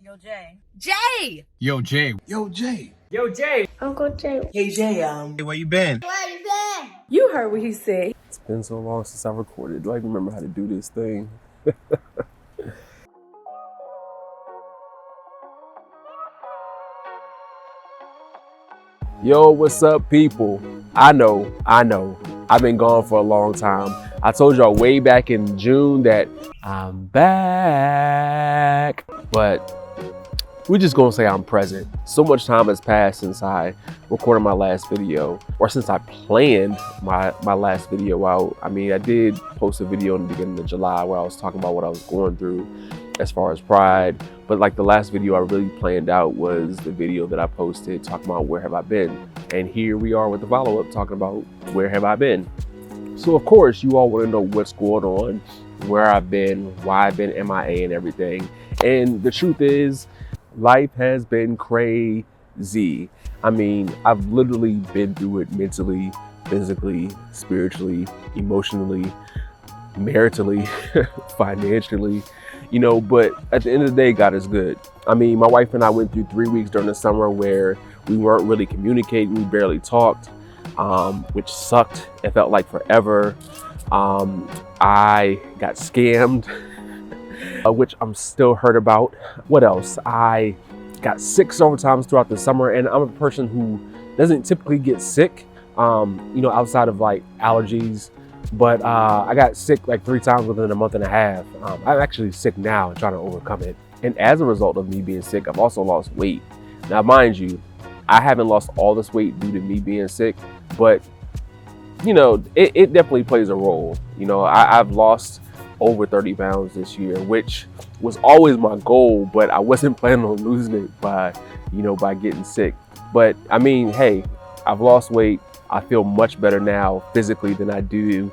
Yo, Jay. Jay! Yo, Jay. Yo, Jay. Yo, Jay! Uncle Jay. Hey, Jay, Hey, where you been? You heard what he said. It's been so long since I recorded. Do I even remember how to do this thing? Yo, what's up, people? I know. I've been gone for a long time. I told y'all way back in June that I'm back, but we're just gonna say I'm present. So much time has passed since I recorded my last video, or since I planned my last video out. I mean, I did post a video in the beginning of July where I was talking about what I was going through as far as pride, but like the last video I really planned out was the video that I posted talking about where have I been, and here we are with the follow-up talking about where have I been. So of course you all want to know what's going on, where I've been, why I've been MIA and everything, and the truth is life has been crazy. I mean, I've literally been through it mentally, physically, spiritually, emotionally, maritally, financially, you know, but at the end of the day, God is good. I mean, my wife and I went through 3 weeks during the summer where we weren't really communicating, we barely talked, which sucked. It felt like forever. I got scammed, which I'm still hurt about. What else? I got sick several times throughout the summer, and I'm a person who doesn't typically get sick, you know, outside of like allergies. But I got sick like 3 times within a month and a half. I'm actually sick now and trying to overcome it. And as a result of me being sick, I've also lost weight. Now, mind you, I haven't lost all this weight due to me being sick, but you know, it definitely plays a role. You know, I've lost over 30 pounds this year, which was always my goal, but I wasn't planning on losing it by getting sick. But I mean, hey, I've lost weight. I feel much better now physically than I did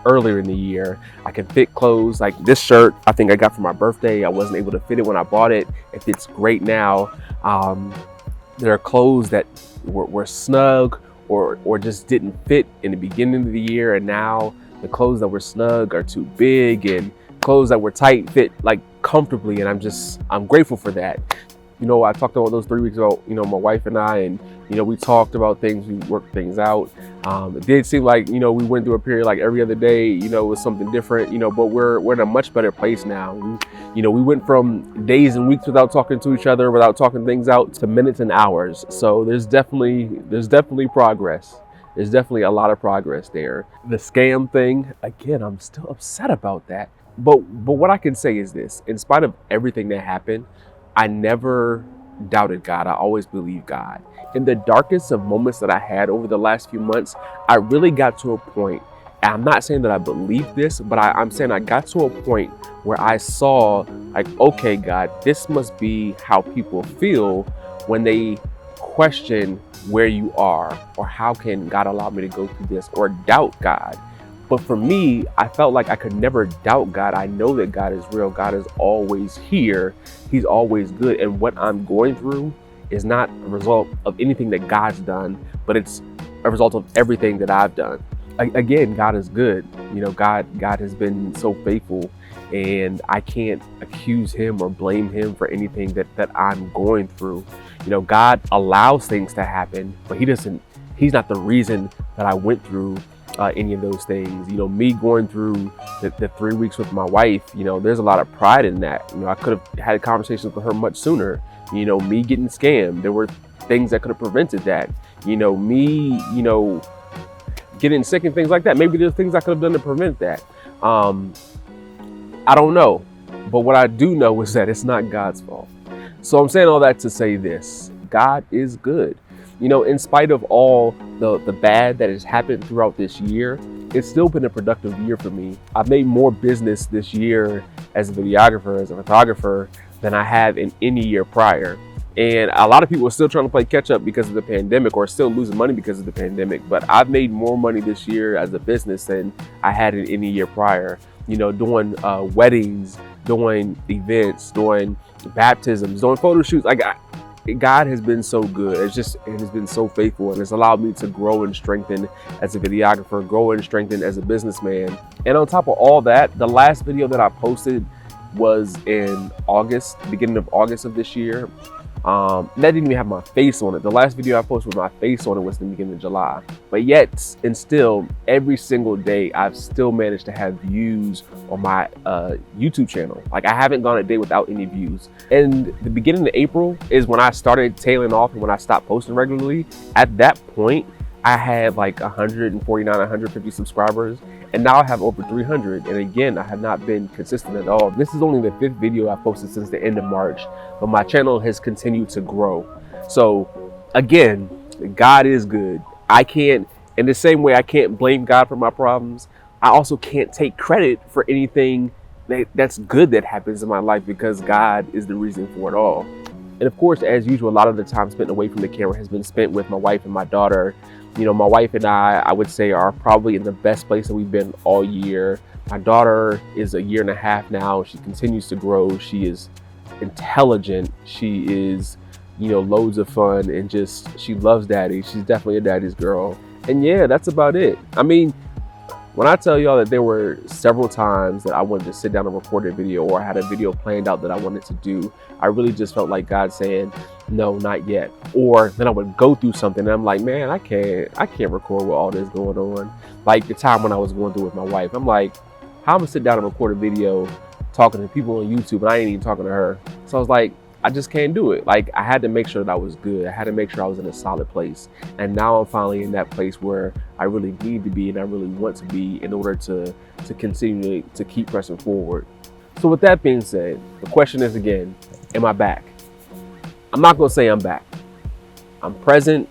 earlier in the year. I can fit clothes like this shirt. I think I got for my birthday. I wasn't able to fit it when I bought it. It fits great now. There are clothes that were snug or just didn't fit in the beginning of the year, and now the clothes that were snug are too big, and clothes that were tight fit like comfortably, and I'm grateful for that. You know, I talked about those 3 weeks ago, you know, my wife and I, and, you know, we talked about things, we worked things out. It did seem like, you know, we went through a period like every other day, you know, was something different, you know, but we're in a much better place now. We went from days and weeks without talking to each other, without talking things out, to minutes and hours. So there's definitely progress. There's definitely a lot of progress there. The scam thing, again, I'm still upset about that. But what I can say is this: in spite of everything that happened, I never doubted God. I always believed God. In the darkest of moments that I had over the last few months, I really got to a point, and I'm not saying that I believed this, but I'm saying I got to a point where I saw, like, okay, God, this must be how people feel when they question where you are, or how can God allow me to go through this, or doubt God. But for me, I felt like I could never doubt God. I know that God is real. God is always here. He's always good. And what I'm going through is not a result of anything that God's done, but it's a result of everything that I've done. Again, God is good. You know, God has been so faithful, and I can't accuse him or blame him for anything that I'm going through. You know, God allows things to happen, but he's not the reason that I went through any of those things. You know, me going through the 3 weeks with my wife, you know, there's a lot of pride in that. You know, I could have had conversations with her much sooner. You know, me getting scammed, there were things that could have prevented that. You know, me, you know, getting sick and things like that. Maybe there's things I could have done to prevent that. I don't know. But what I do know is that it's not God's fault. So I'm saying all that to say this: God is good. You know, in spite of all the bad that has happened throughout this year, it's still been a productive year for me. I've made more business this year as a videographer, as a photographer, than I have in any year prior. And a lot of people are still trying to play catch up because of the pandemic, or still losing money because of the pandemic. But I've made more money this year as a business than I had in any year prior. You know, doing weddings, doing events, doing baptisms, doing photo shoots. Like, God has been so good. It has been so faithful, and it's allowed me to grow and strengthen as a videographer, grow and strengthen as a businessman. And on top of all that, the last video that I posted, was in August, beginning of August of this year. That didn't even have my face on it. The last video I posted with my face on it was in the beginning of July. But yet, and still, every single day, I've still managed to have views on my YouTube channel. Like, I haven't gone a day without any views. And the beginning of April is when I started tailing off and when I stopped posting regularly. At that point, I had like 149, 150 subscribers. And now I have over 300. And again, I have not been consistent at all. This is only the 5th video I've posted since the end of March, but my channel has continued to grow. So again, God is good. I can't, in the same way I can't blame God for my problems, I also can't take credit for anything that's good that happens in my life, because God is the reason for it all. And of course, as usual, a lot of the time spent away from the camera has been spent with my wife and my daughter. You know, my wife and I would say, are probably in the best place that we've been all year. My daughter is a year and a half now. She continues to grow. She is intelligent. She is, you know, loads of fun, and just, she loves daddy. She's definitely a daddy's girl. And yeah, that's about it. I mean, when I tell y'all that there were several times that I wanted to sit down and record a video, or I had a video planned out that I wanted to do, I really just felt like God saying, no, not yet. Or then I would go through something and I'm like, man, I can't record with all this going on. Like the time when I was going through with my wife, I'm like, how am I gonna sit down and record a video talking to people on YouTube and I ain't even talking to her? So I was like, I just can't do it. Like, I had to make sure that I was good. I had to make sure I was in a solid place. And now I'm finally in that place where I really need to be and I really want to be, in order to continue to keep pressing forward. So with that being said, the question is again, am I back? I'm not gonna say I'm back. I'm present.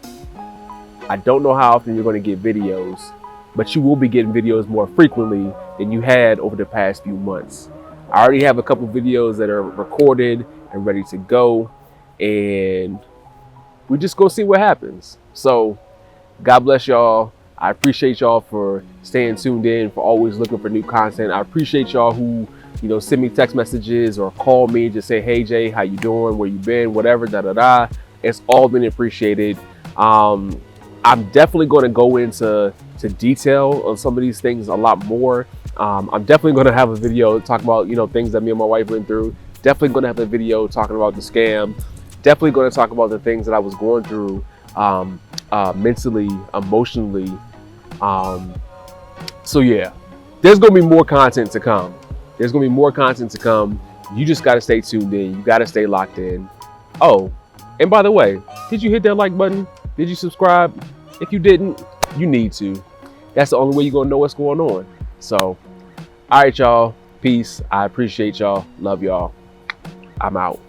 I don't know how often you're gonna get videos, but you will be getting videos more frequently than you had over the past few months. I already have a couple videos that are recorded and ready to go, and we just go see what happens. So God bless y'all. I appreciate y'all for staying tuned in, for always looking for new content. I appreciate y'all who, you know, send me text messages or call me, just say, hey Jay, how you doing, where you been, whatever, da-da-da. It's all been appreciated. I'm definitely going to go into detail on some of these things a lot more. I'm definitely going to have a video talking about, you know, things that me and my wife went through. Definitely going to have a video talking about the scam. Definitely going to talk about the things that I was going through mentally, emotionally. So yeah, there's going to be more content to come. There's going to be more content to come. You just got to stay tuned in. You got to stay locked in. Oh, and by the way, did you hit that like button? Did you subscribe? If you didn't, you need to. That's the only way you're going to know what's going on. So, all right, y'all. Peace. I appreciate y'all. Love y'all. I'm out.